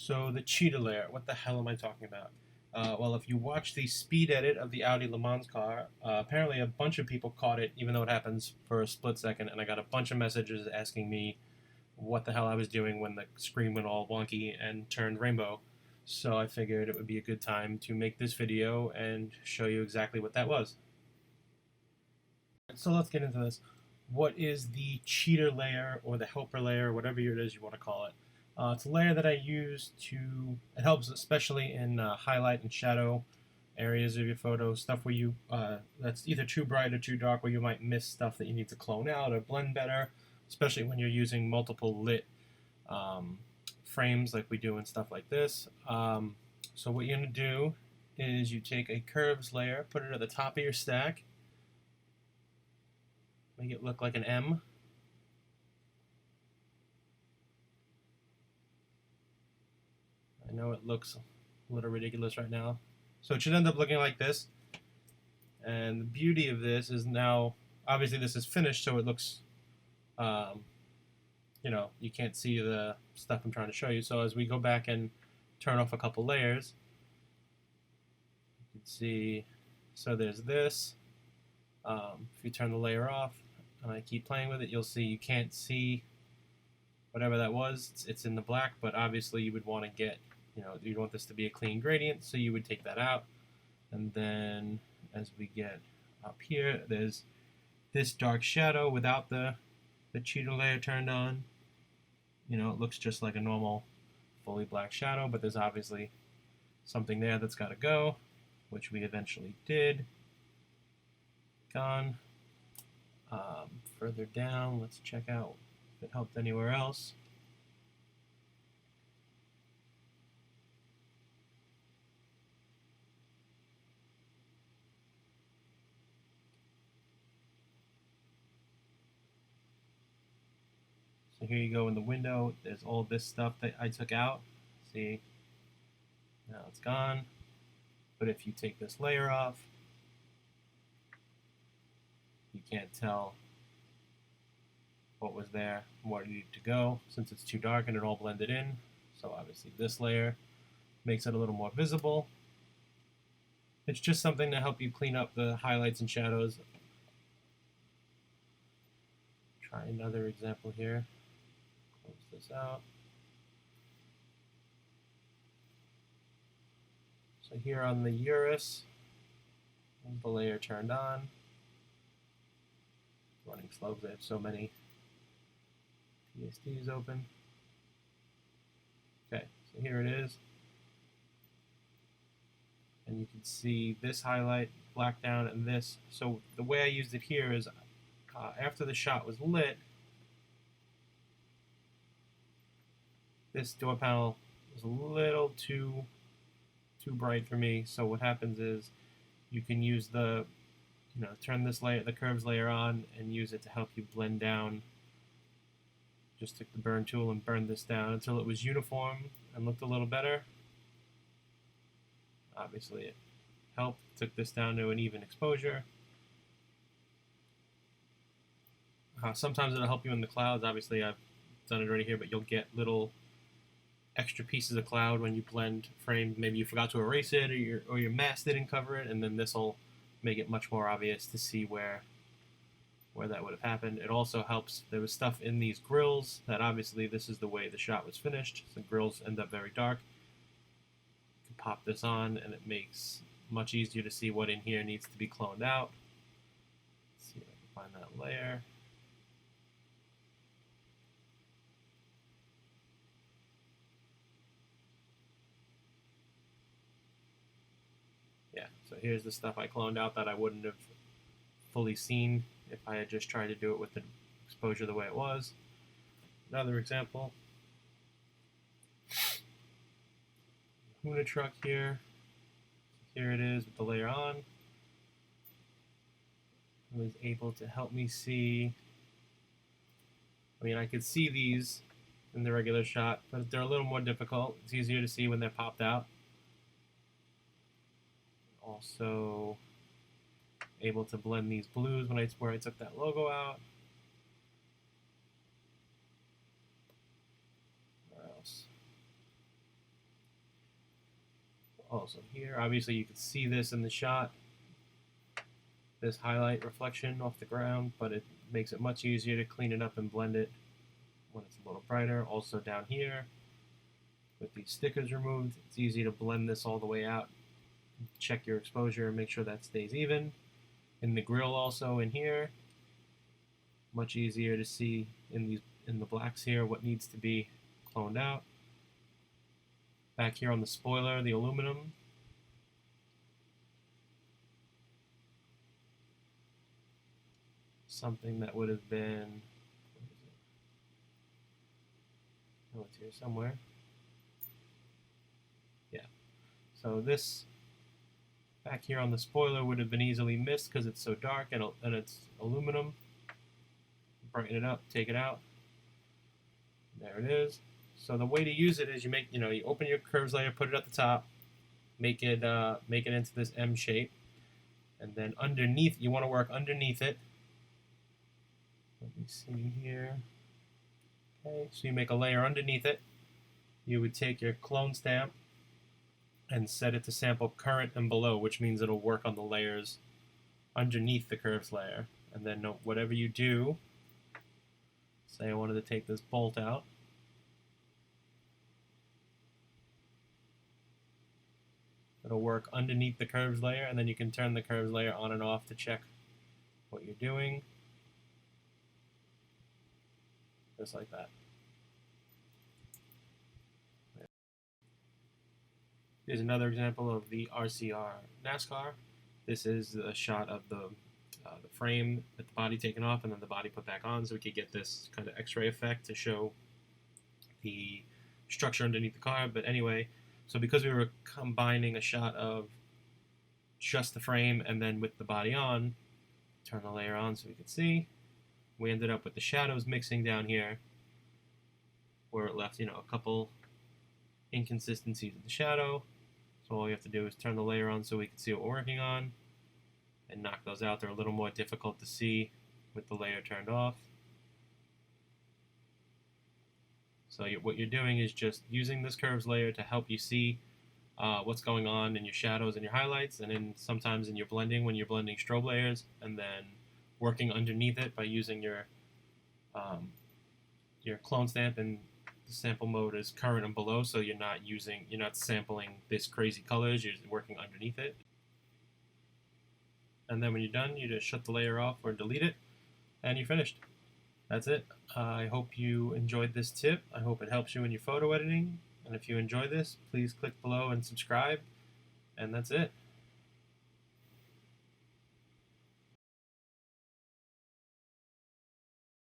So the cheetah layer, what the hell am I talking about? Well, if you watch the speed edit of the Audi Le Mans car, apparently a bunch of people caught it, even though it happens for a split second, and I got a bunch of messages asking me what the hell I was doing when the screen went all wonky and turned rainbow. So I figured it would be a good time to make this video and show you exactly what that was. So let's get into this. What is the cheater layer or the helper layer, whatever it is you want to call it? It's a layer that I use it helps especially in highlight and shadow areas of your photo, stuff where that's either too bright or too dark, where you might miss stuff that you need to clone out or blend better, especially when you're using multiple lit um, frames like we do and stuff like this. So what you're going to do is you take a curves layer, put it at the top of your stack, make it look like an M. I know it looks a little ridiculous right now. So it should end up looking like this. And the beauty of this is now, obviously this is finished, so it looks, you can't see the stuff I'm trying to show you. So as we go back and turn off a couple layers, you can see, so there's this. If you turn the layer off and I keep playing with it, you'll see you can't see whatever that was. It's in the black, but obviously you would want to get, you'd want this to be a clean gradient, so you would take that out. And then as we get up here, there's this dark shadow without the cheater layer turned on. It looks just like a normal fully black shadow, but there's obviously something there that's got to go, which we eventually did. Gone. Further down, let's check out if it helped anywhere else. So here you go in the window. There's all this stuff that I took out. See, now it's gone. But if you take this layer off, you can't tell what was there and what needed to go, since it's too dark and it all blended in. So obviously this layer makes it a little more visible. It's just something to help you clean up the highlights and shadows. Try another example here. Close this out. So here on the Urus, the layer turned on. Running slow because I have so many PSDs open. Okay, so here it is. And you can see this highlight, black down, and this. So the way I used it here is after the shot was lit, this door panel was a little too bright for me. So what happens is you can use turn this layer, the curves layer on, and use it to help you blend down. Just took the burn tool and burned this down until it was uniform and looked a little better. Obviously it helped. Took this down to an even exposure. Sometimes it'll help you in the clouds. Obviously I've done it already here, but you'll get little extra pieces of cloud when you blend frames. Maybe you forgot to erase it, or your mask didn't cover it, and then this will make it much more obvious to see where that would have happened. It also helps, there was stuff in these grills that obviously this is the way the shot was finished. So grills end up very dark. You can pop this on and it makes much easier to see what in here needs to be cloned out. Let's see if I can find that layer. Yeah, so here's the stuff I cloned out that I wouldn't have fully seen if I had just tried to do it with the exposure the way it was. Another example. Huna truck here. Here it is with the layer on. It was able to help me see. I could see these in the regular shot, but they're a little more difficult. It's easier to see when they're popped out. Also able to blend these blues where I took that logo out. Where else? also here. Obviously you can see this in the shot, this highlight reflection off the ground, but it makes it much easier to clean it up and blend it when it's a little brighter. Also down here, with these stickers removed, it's easy to blend this all the way out. Check your exposure and make sure that stays even. In the grill also in here, much easier to see in the blacks here what needs to be cloned out. Back here on the spoiler, the aluminum, something that would have been, oh, it's here somewhere. Yeah, so this back here on the spoiler would have been easily missed because it's so dark and it's aluminum. Brighten it up, take it out. There it is. So the way to use it is you you open your curves layer, put it at the top, make it into this M shape, and then underneath, you want to work underneath it. Let me see here. Okay, so you make a layer underneath it. You would take your clone stamp and set it to sample current and below, which means it'll work on the layers underneath the curves layer. And then whatever you do, say I wanted to take this bolt out, it'll work underneath the curves layer, and then you can turn the curves layer on and off to check what you're doing. Just like that. Here's another example of the RCR NASCAR. This is a shot of the frame with the body taken off and then the body put back on, so we could get this kind of X-ray effect to show the structure underneath the car. But anyway, so because we were combining a shot of just the frame and then with the body on, turn the layer on so we could see, we ended up with the shadows mixing down here, where it left, a couple inconsistencies in the shadow. So all you have to do is turn the layer on so we can see what we're working on and knock those out. They're a little more difficult to see with the layer turned off. So what you're doing is just using this curves layer to help you see what's going on in your shadows and your highlights, and then sometimes in your blending when you're blending strobe layers, and then working underneath it by using your clone stamp, and the sample mode is current and below, so you're not sampling this crazy colors, you're working underneath it. And then when you're done, you just shut the layer off or delete it, and you're finished. That's it. I hope you enjoyed this tip. I hope it helps you in your photo editing. And if you enjoy this, please click below and subscribe. And that's it.